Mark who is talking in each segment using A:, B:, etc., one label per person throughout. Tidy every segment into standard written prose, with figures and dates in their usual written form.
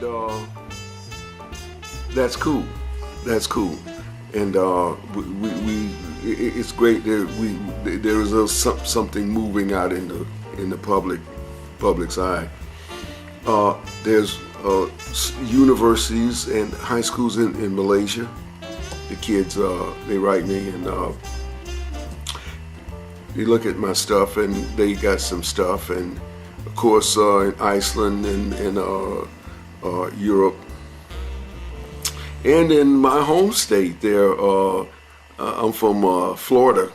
A: and that's cool. That's cool, and it's great that there is something moving out in the public's eye. There's universities and high schools in Malaysia. The kids they write me and they look at my stuff and they got some stuff, and of course in Iceland and Europe. And in my home state there, I'm from Florida,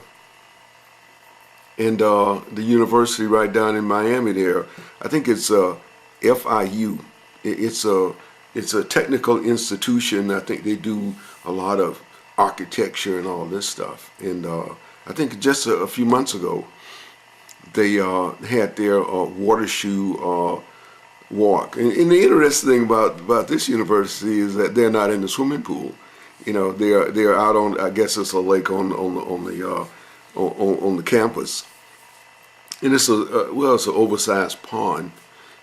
A: and the university right down in Miami there, I think it's FIU. It's a technical institution. I think they do a lot of architecture and all this stuff. And I think just a few months ago, they had their water shoe walk. And the interesting thing about this university is that they're not in the swimming pool. You know, they're out on, I guess it's a lake on the campus, and it's it's an oversized pond.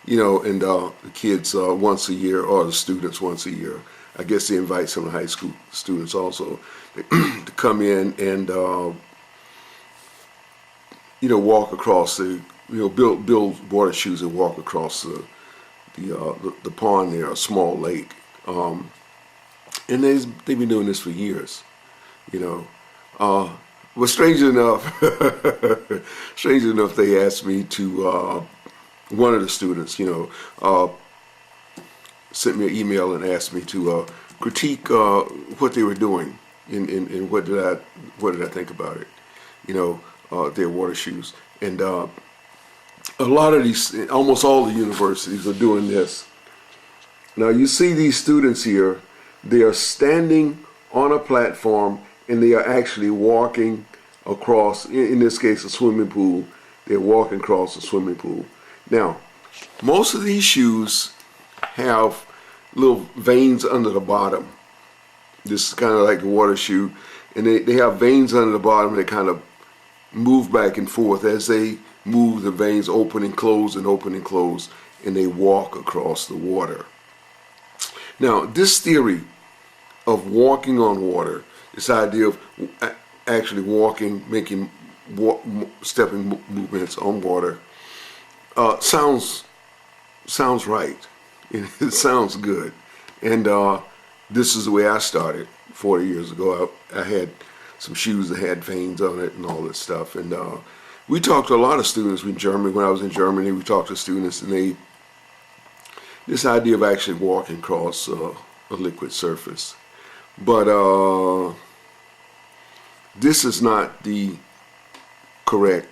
A: You know, and the kids once a year, or the students once a year, I guess they invite some high school students also to come in and walk across build water shoes and walk across the pond there, a small lake, and they've been doing this for years, you know. But strange enough, they asked me to. One of the students, sent me an email and asked me to critique what they were doing and what did I think about it, their water shoes. And a lot of these, almost all the universities are doing this. Now you see these students here, they are standing on a platform and they are actually walking across, in this case a swimming pool, they're walking across a swimming pool. Now, most of these shoes have little veins under the bottom. This is kind of like a water shoe, and they have veins under the bottom. They kind of move back and forth as they move. The veins open and close and open and close, and they walk across the water. Now, this theory of walking on water, this idea of actually walking, making stepping movements on water, sounds right. It sounds good, and this is the way I started 40 years ago. I had some shoes that had veins on it and all this stuff, and we talked to a lot of students in Germany. When I was in Germany, we talked to students, and this idea of actually walking across a liquid surface, but this is not the correct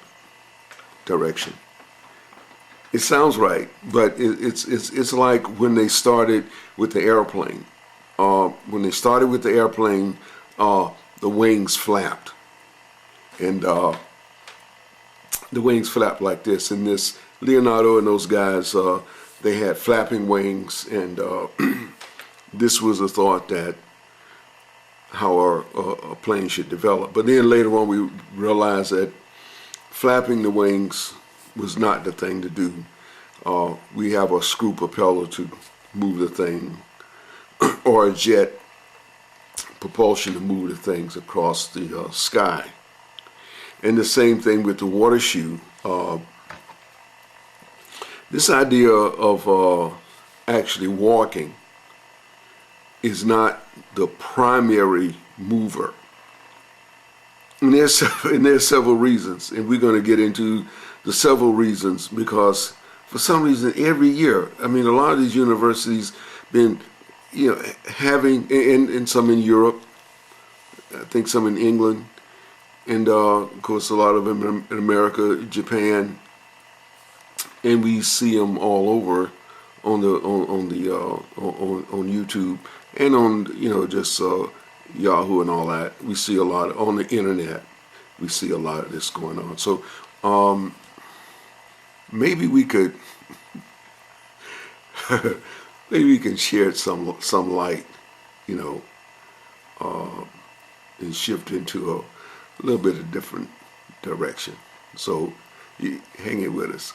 A: direction. It sounds right, but it's like when they started with the airplane. When they started with the airplane, the wings flapped, and the wings flapped like this. And this Leonardo and those guys, they had flapping wings, and this was a thought that how a plane should develop. But then later on, we realized that flapping the wings was not the thing to do. We have a screw propeller to move the thing, or a jet propulsion to move the things across the sky. And the same thing with the water shoe. This idea of actually walking is not the primary mover. And there's several reasons, and we're going to get into the several reasons, because for some reason every year, I mean, a lot of these universities been, having, and some in Europe, I think some in England, and of course a lot of them in America, Japan, and we see them all over on YouTube and on just Yahoo and all that. We see a lot on the internet. We see a lot of this going on. So maybe we could maybe we can shed some light, and shift into a little bit of different direction. So hang it with us.